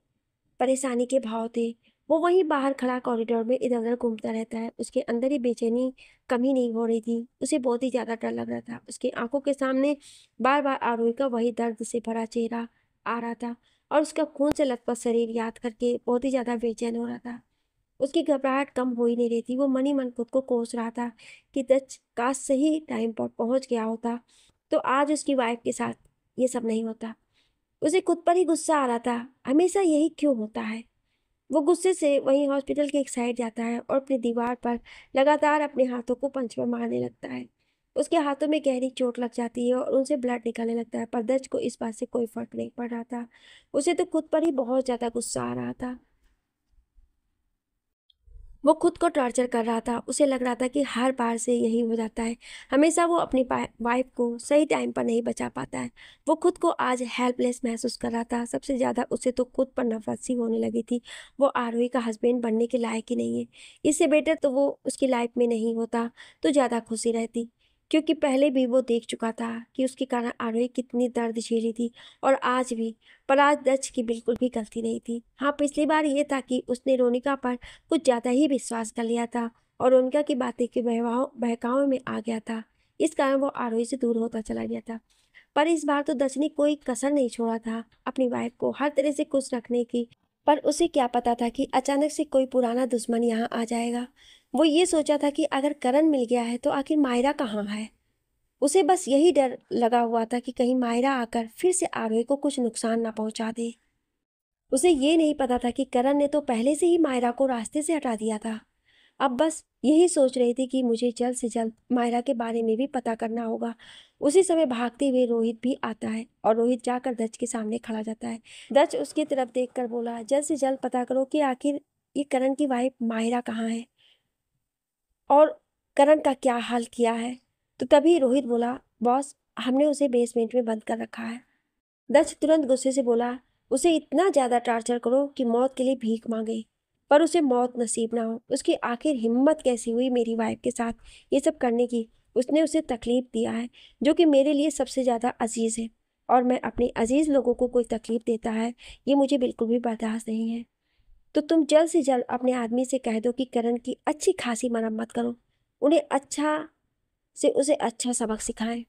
परेशानी के भाव थे। वो वहीं बाहर खड़ा कॉरिडोर में इधर उधर घूमता रहता है। उसके अंदर ही बेचैनी कम ही नहीं हो रही थी। उसे बहुत ही ज़्यादा डर लग रहा था। उसकी आंखों के सामने बार बार आरोही का वही दर्द से भरा चेहरा आ रहा था और उसका खून से लथपथ शरीर याद करके बहुत ही ज़्यादा बेचैन हो रहा था। उसकी घबराहट कम हो ही नहीं रही थी। वो मन ही मन खुद को कोस रहा था कि दच काश सही टाइम पर पहुंच गया होता, तो आज उसकी वाइफ के साथ ये सब नहीं होता। उसे खुद पर ही गुस्सा आ रहा था, हमेशा यही क्यों होता है। वो गुस्से से वहीं हॉस्पिटल के एक साइड जाता है और अपनी दीवार पर लगातार अपने हाथों को पंच में मारने लगता है। उसके हाथों में गहरी चोट लग जाती है और उनसे ब्लड निकलने लगता है, पर दच को इस बात से कोई फर्क नहीं पड़ रहा था। उसे तो खुद पर ही बहुत ज़्यादा गुस्सा आ रहा था। वो खुद को टॉर्चर कर रहा था। उसे लग रहा था कि हर बार से यही हो जाता है, हमेशा वो अपनी वाइफ को सही टाइम पर नहीं बचा पाता है। वो खुद को आज हेल्पलेस महसूस कर रहा था। सबसे ज़्यादा उसे तो खुद पर नफरत सी होने लगी थी। वो आरोही का हस्बैंड बनने के लायक ही नहीं है। इससे बेटर तो वो उसकी लाइफ में नहीं होता तो ज़्यादा खुशी रहती, क्योंकि पहले भी वो देख चुका था कि उसके कारण आरोही कितनी दर्द झेली थी, और आज भी। पर आज दच की बिल्कुल भी गलती नहीं थी। हाँ, पिछली बार ये था कि उसने रोनिका पर कुछ ज़्यादा ही विश्वास कर लिया था और उनका की बातें के बहकावे में आ गया था। इस कारण वो आरोही से दूर होता चला गया था। पर इस बार तो दच ने कोई कसर नहीं छोड़ा था अपनी वाइफ को हर तरह से खुश रखने की। पर उसे क्या पता था कि अचानक से कोई पुराना दुश्मन यहाँ आ जाएगा। वो ये सोचा था कि अगर करण मिल गया है तो आखिर मायरा कहाँ है। उसे बस यही डर लगा हुआ था कि कहीं मायरा आकर फिर से आरोही को कुछ नुकसान ना पहुंचा दे। उसे ये नहीं पता था कि करण ने तो पहले से ही मायरा को रास्ते से हटा दिया था। अब बस यही सोच रही थी कि मुझे जल्द से जल्द मायरा के बारे में भी पता करना होगा। उसी समय भागते हुए रोहित भी आता है और रोहित जाकर दच के सामने खड़ा जाता है। दच उसकी तरफ देखकर बोला, जल्द से जल्द पता करो कि आखिर ये करण की वाइफ मायरा कहाँ है और करण का क्या हाल किया है। तो तभी रोहित बोला, बॉस, हमने उसे बेसमेंट में बंद कर रखा है। दक्ष तुरंत गुस्से से बोला, उसे इतना ज्यादा टॉर्चर करो कि मौत के लिए भीख मांगे, पर उसे मौत नसीब ना हो। उसकी आखिर हिम्मत कैसी हुई मेरी वाइफ के साथ ये सब करने की। उसने उसे तकलीफ दिया है, जो कि मेरे लिए सबसे ज़्यादा अजीज़ है, और मैं अपने अजीज़ लोगों को कोई तकलीफ देता है, ये मुझे बिल्कुल भी बर्दाश्त नहीं है। तो तुम जल्द से जल्द अपने आदमी से कह दो कि करण की अच्छी खासी मरम्मत करो, उन्हें अच्छा से उसे अच्छा सबक सिखाएं।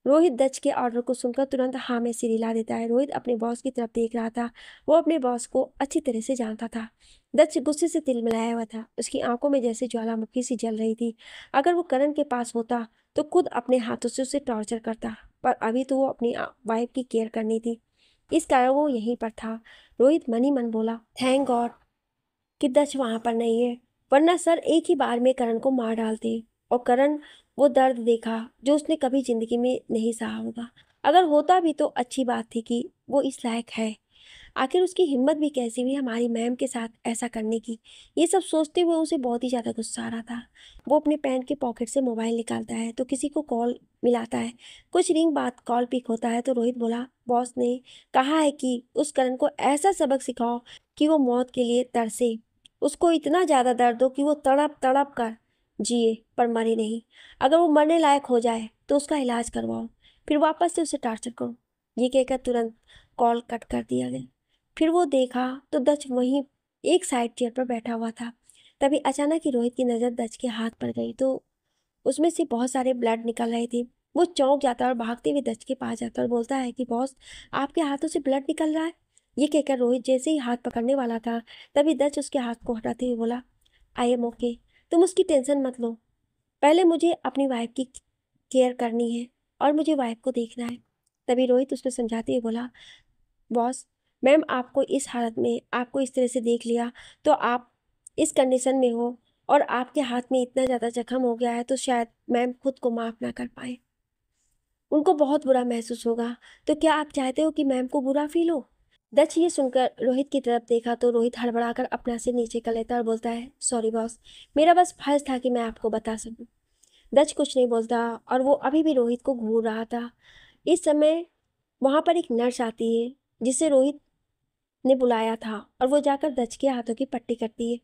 रोहित दच के ऑर्डर को सुनकर तुरंत हाँ में सिर हिला देता है। रोहित अपने बॉस की तरफ देख रहा था। वो अपने बॉस को अच्छी तरह से जानता था। दच गुस्से से तिलमिलाया हुआ था। उसकी आंखों में जैसे ज्वालामुखी सी जल रही थी। अगर वो करण के पास होता तो खुद अपने हाथों से उसे टॉर्चर करता, पर अभी तो वो अपनी वाइफ की केयर करनी थी, इस कारण वो यहीं पर था। रोहित मन ही मन बोला, थैंक गॉड कि दक्ष वहां पर नहीं है, वरना सर एक ही बार में करण को मार डालते। और करण वो दर्द देखा जो उसने कभी जिंदगी में नहीं सहा होगा। अगर होता भी तो अच्छी बात थी कि वो इस लायक है। आखिर उसकी हिम्मत भी कैसी हुई हमारी मैम के साथ ऐसा करने की। ये सब सोचते हुए उसे बहुत ही ज़्यादा गुस्सा आ रहा था। वो अपने पैंट के पॉकेट से मोबाइल निकालता है तो किसी को कॉल मिलाता है। कुछ रिंग बाद कॉल पिक होता है तो रोहित बोला, बॉस ने कहा है कि उस करण को ऐसा सबक सिखाओ कि वो मौत के लिए तरसे। उसको इतना ज़्यादा दर्द दो कि वो तड़प तड़प कर जिए पर मरे नहीं। अगर वो मरने लायक हो जाए तो उसका इलाज करवाओ, फिर वापस से उसे टार्चर करो। ये कहकर तुरंत कॉल कट कर दिया गया। फिर वो देखा तो दच वहीं एक साइड चेयर पर बैठा हुआ था। तभी अचानक ही रोहित की नज़र दच के हाथ पर गई तो उसमें से बहुत सारे ब्लड निकल रहे थे। वो चौंक जाता है और भागते हुए दच के पास जाता है और बोलता है कि बॉस, आपके हाथों से ब्लड निकल रहा है। ये कहकर रोहित जैसे ही हाथ पकड़ने वाला था तभी दच उसके हाथ को हटाते हुए बोला, आई एम ओके, तुम उसकी टेंशन मत लो। पहले मुझे अपनी वाइफ की केयर करनी है और मुझे वाइफ को देखना है। तभी रोहित उसमें समझाते हुए बोला, बॉस, मैम आपको इस हालत में आपको इस तरह से देख लिया तो आप इस कंडीशन में हो और आपके हाथ में इतना ज़्यादा जख्म हो गया है तो शायद मैम खुद को माफ़ ना कर पाए। उनको बहुत बुरा महसूस होगा। तो क्या आप चाहते हो कि मैम को बुरा फील हो? दक्ष ये सुनकर रोहित की तरफ देखा तो रोहित हड़बड़ाकर अपना सिर नीचे कर लेता और बोलता है, सॉरी बॉस, मेरा बस फर्ज था कि मैं आपको बता सकूं। दक्ष कुछ नहीं बोलता और वो अभी भी रोहित को घूर रहा था। इस समय वहां पर एक नर्स आती है जिसे रोहित ने बुलाया था और वो जाकर दच के हाथों की पट्टी करती है।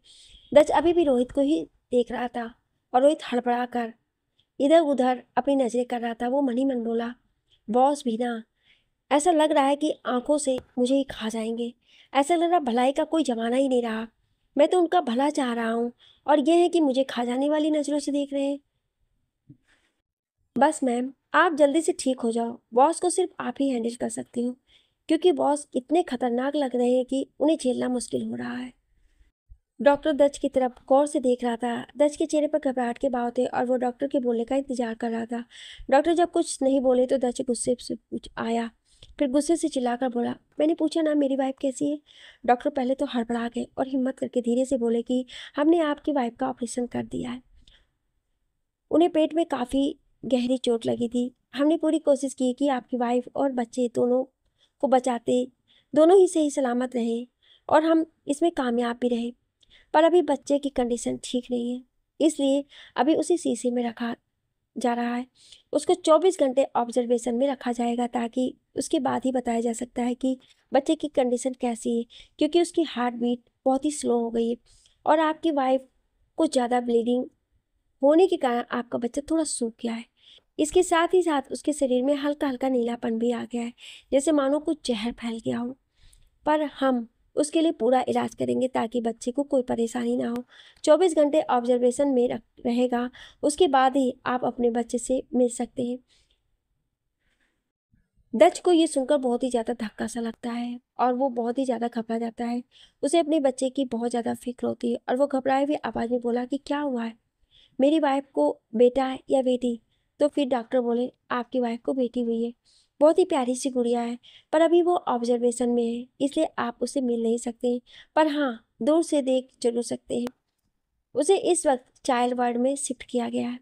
दच अभी भी रोहित को ही देख रहा था और रोहित हड़बड़ा कर इधर उधर अपनी नजरें कर रहा था। वो मन ही मन बोला, बॉस भी ना, ऐसा लग रहा है कि आंखों से मुझे ही खा जाएंगे। ऐसा लग रहा भलाई का कोई जमाना ही नहीं रहा। मैं तो उनका भला चाह रहा हूँ और ये है कि मुझे खा जाने वाली नजरों से देख रहे हैं। बस मैम, आप जल्दी से ठीक हो जाओ। बॉस को सिर्फ आप ही हैंडल कर सकती हो, क्योंकि बॉस इतने खतरनाक लग रहे हैं कि उन्हें झेलना मुश्किल हो रहा है। डॉक्टर दच की तरफ गौर से देख रहा था। दच के चेहरे पर घबराहट के भाव थे और वो डॉक्टर के बोलने का इंतजार कर रहा था। डॉक्टर जब कुछ नहीं बोले तो दच गुस्से से पूछ आया। फिर गुस्से से चिल्लाकर बोला, मैंने पूछा ना मेरी वाइफ कैसी है। डॉक्टर पहले तो हड़बड़ा गए और हिम्मत करके धीरे से बोले कि हमने आपकी वाइफ का ऑपरेशन कर दिया है। उन्हें पेट में काफ़ी गहरी चोट लगी थी। हमने पूरी कोशिश की कि आपकी वाइफ और बच्चे दोनों को बचाते, दोनों ही सही सलामत रहे और हम इसमें कामयाब भी रहे। पर अभी बच्चे की कंडीशन ठीक नहीं है, इसलिए अभी उसे शीशे में रखा जा रहा है। उसको 24 घंटे ऑब्जर्वेशन में रखा जाएगा ताकि उसके बाद ही बताया जा सकता है कि बच्चे की कंडीशन कैसी है, क्योंकि उसकी हार्ट बीट बहुत ही स्लो हो गई है और आपकी वाइफ को ज़्यादा ब्लीडिंग होने के कारण आपका बच्चा थोड़ा सूख गया है। इसके साथ ही साथ उसके शरीर में हल्का हल्का नीलापन भी आ गया है, जैसे मानो कुछ जहर फैल गया हो। पर हम उसके लिए पूरा इलाज करेंगे ताकि बच्चे को कोई परेशानी ना हो। 24 घंटे ऑब्जर्वेशन में रहेगा, उसके बाद ही आप अपने बच्चे से मिल सकते हैं। दक्ष को ये सुनकर बहुत ही ज़्यादा धक्का सा लगता है और वो बहुत ही ज़्यादा घबरा जाता है। उसे अपने बच्चे की बहुत ज़्यादा फिक्र होती है और वो घबराए हुए आवाज़ में बोला कि क्या हुआ है, मेरी वाइफ को बेटा है या बेटी? तो फिर डॉक्टर बोले, आपकी वाइफ को बेटी हुई है, बहुत ही प्यारी सी गुड़िया है, पर अभी वो ऑब्जर्वेशन में है, इसलिए आप उसे मिल नहीं सकते, पर हाँ, दूर से देख जरूर सकते हैं। उसे इस वक्त चाइल्ड वार्ड में शिफ्ट किया गया है।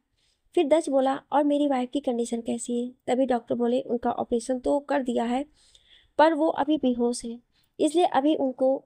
फिर दच बोला, और मेरी वाइफ की कंडीशन कैसी है? तभी डॉक्टर बोले, उनका ऑपरेशन तो कर दिया है पर वो अभी बेहोश है, इसलिए अभी उनको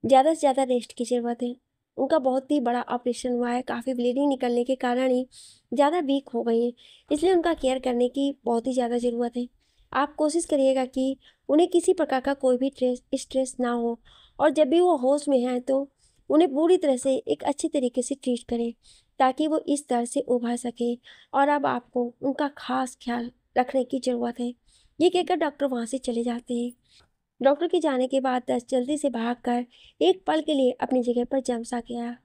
ज़्यादा से ज़्यादा रेस्ट की ज़रूरत है। उनका बहुत ही बड़ा ऑपरेशन हुआ है, काफ़ी ब्लीडिंग निकलने के कारण ही ज़्यादा वीक हो गई है, इसलिए उनका केयर करने की बहुत ही ज़्यादा ज़रूरत है। आप कोशिश करिएगा कि उन्हें किसी प्रकार का कोई भी स्ट्रेस ना हो और जब भी वो होश में हैं तो उन्हें पूरी तरह से एक अच्छी तरीके से ट्रीट करें ताकि वो इस दर्द से उभर सके। और अब आपको उनका खास ख्याल रखने की ज़रूरत है। ये कहकर डॉक्टर वहाँ से चले जाते हैं। डॉक्टर के जाने के बाद दस जल्दी से भागकर एक पल के लिए अपनी जगह पर जम सा गया।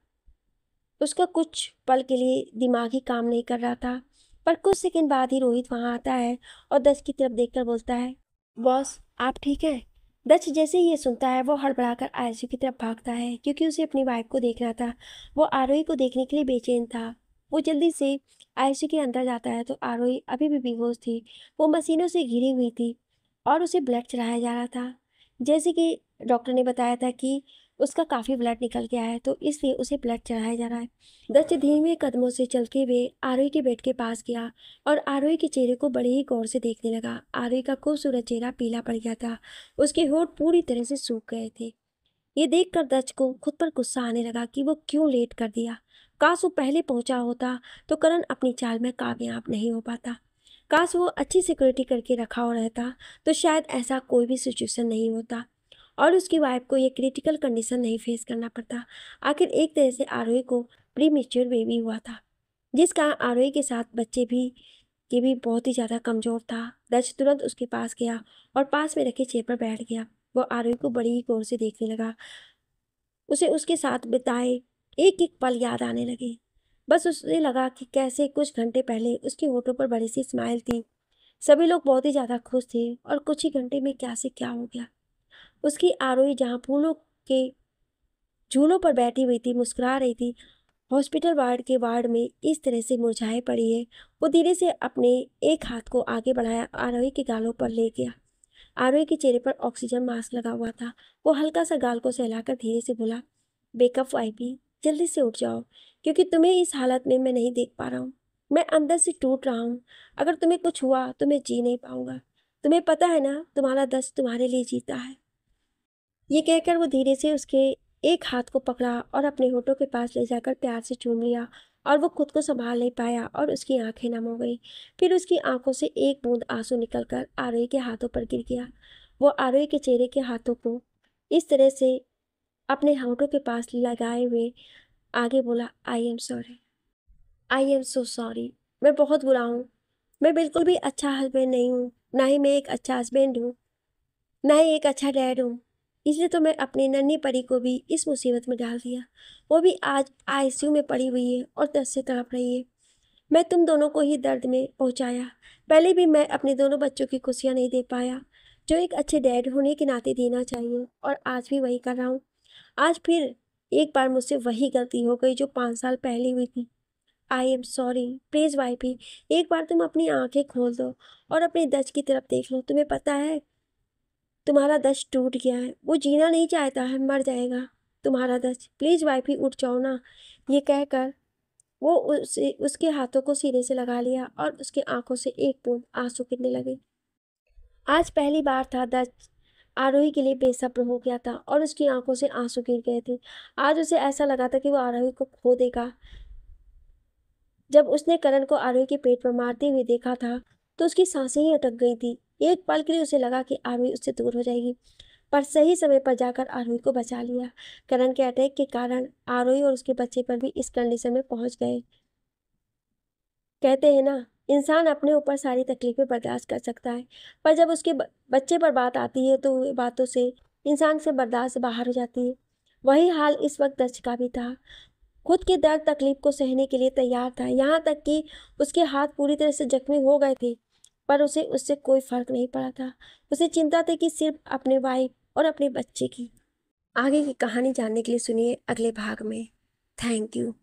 उसका कुछ पल के लिए दिमाग ही काम नहीं कर रहा था। पर कुछ सेकंड बाद ही रोहित वहां आता है और दक्ष की तरफ देखकर बोलता है, बॉस आप ठीक हैं? दक्ष जैसे ही ये सुनता है वो हड़बड़ाकर आयुषी की तरफ भागता है क्योंकि उसे अपनी वाइफ को देखना था। वो आरोही को देखने के लिए बेचैन था। वो जल्दी से आयुषी के अंदर जाता है तो आरोही अभी भी बेहोश थी। वो मशीनों से घिरी हुई थी और उसे ब्लड चढ़ाया जा रहा था। जैसे कि डॉक्टर ने बताया था कि उसका काफ़ी ब्लड निकल गया है तो इसलिए उसे ब्लड चढ़ाया जा रहा है। दत्त धीमे कदमों से चलते हुए आरोही के बेड के पास गया और आरोही के चेहरे को बड़े ही गौर से देखने लगा। आरोही का खूबसूरत चेहरा पीला पड़ गया था। उसके होंठ पूरी तरह से सूख गए थे। ये देखकर दत्त को खुद पर गुस्सा आने लगा कि वो क्यों लेट कर दिया। काश वो पहले पहुंचा होता तो करण अपनी चाल में कामयाब नहीं हो पाता। काश वो अच्छी सिक्योरिटी करके रखा हो रहता तो शायद ऐसा कोई भी सिचुएशन नहीं होता और उसकी वाइफ को ये क्रिटिकल कंडीशन नहीं फेस करना पड़ता। आखिर एक तरह से आरोही को प्री मेच्योर बेबी हुआ था, जिसका आरोही के साथ बच्चे भी के भी बहुत ही ज़्यादा कमज़ोर था। दक्ष तुरंत उसके पास गया और पास में रखे चेयर पर बैठ गया। वो आरोही को बड़ी ही गौर से देखने लगा। उसे उसके साथ बिताए एक एक पल याद आने लगे। बस उसे लगा कि कैसे कुछ घंटे पहले उसके होठों पर बड़ी सी स्माइल थी। सभी लोग बहुत ही ज़्यादा खुश थे और कुछ ही घंटे में क्या से क्या हो गया। उसकी आरोही जहाँ फूलों के झूलों पर बैठी हुई थी, मुस्कुरा रही थी, हॉस्पिटल वार्ड के वार्ड में इस तरह से मुरझाए पड़ी है। वो धीरे से अपने एक हाथ को आगे बढ़ाया, आरोही के गालों पर ले गया। आरोही के चेहरे पर ऑक्सीजन मास्क लगा हुआ था। वो हल्का सा गाल को सहलाकर धीरे से बोला, बेकअप वाइपी, जल्दी से उठ जाओ क्योंकि तुम्हें इस हालत में मैं नहीं देख पा रहा हूँ। मैं अंदर से टूट रहा हूँ। अगर तुम्हें कुछ हुआ तो मैं जी नहीं पाऊंगा। तुम्हें पता है ना, तुम्हारा दस्त तुम्हारे लिए जीता है। ये कहकर वो धीरे से उसके एक हाथ को पकड़ा और अपने होठों के पास ले जाकर प्यार से चूम लिया और वो खुद को संभाल नहीं पाया और उसकी आंखें नम हो गई। फिर उसकी आंखों से एक बूंद आंसू निकलकर आरोही के हाथों पर गिर गया। वो आरोही के चेहरे के हाथों को इस तरह से अपने होठों के पास लगाए हुए आगे बोला, I am sorry, I am so sorry. मैं बहुत बुरा हूँ। मैं बिल्कुल भी अच्छा हस्बैंड नहीं हूँ, ना ही मैं एक अच्छा हस्बैंड हूँ, ना ही एक अच्छा डैड हूँ। इसलिए तो मैं अपनी नन्ही परी को भी इस मुसीबत में डाल दिया। वो भी आज आईसीयू में पड़ी हुई है और दर्द से तड़प रही है। मैं तुम दोनों को ही दर्द में पहुंचाया। पहले भी मैं अपने दोनों बच्चों की खुशियां नहीं दे पाया जो एक अच्छे डैड होने के नाते देना चाहिए, और आज भी वही कर रहा हूँ। आज फिर एक बार मुझसे वही गलती हो गई जो 5 साल पहले हुई थी। I am sorry. Please wifey, एक बार तुम अपनी आंखें खोल दो और अपने दर्द की तरफ देख लो। तुम्हें पता है तुम्हारा दस्त टूट गया है। वो जीना नहीं चाहता है, मर जाएगा तुम्हारा दस्त। प्लीज़ वाइफी उठ जाओ ना। ये कहकर वो उसे उसके हाथों को सीने से लगा लिया और उसकी आंखों से एक बूंद आंसू गिरने लगे। आज पहली बार था दस्त आरोही के लिए बेसब्र हो गया था और उसकी आंखों से आंसू गिर गए थे। आज उसे ऐसा लगा था कि वो आरोही को खो देगा। जब उसने करण को आरोही के पेट पर मारते हुए देखा था तो उसकी सांसें ही अटक गई थी। एक पल के लिए उसे लगा कि आरोही उससे दूर हो जाएगी, पर सही समय पर जाकर आरोही को बचा लिया। करण के अटैक के कारण आरोही और उसके बच्चे पर भी इस कंडीशन में पहुंच गए। कहते हैं ना, इंसान अपने ऊपर सारी तकलीफें बर्दाश्त कर सकता है, पर जब उसके बच्चे पर बात आती है तो वे बातों से इंसान से बर्दाश्त बाहर हो जाती है। वही हाल इस वक्त दर्ज का भी था। खुद के दर्द तकलीफ को सहने के लिए तैयार था, यहाँ तक कि उसके हाथ पूरी तरह से जख्मी हो गए थे, पर उसे उससे कोई फर्क नहीं पड़ा था। उसे चिंता थी कि सिर्फ अपने वाइफ और अपने बच्चे की। आगे की कहानी जानने के लिए सुनिए अगले भाग में। Thank you.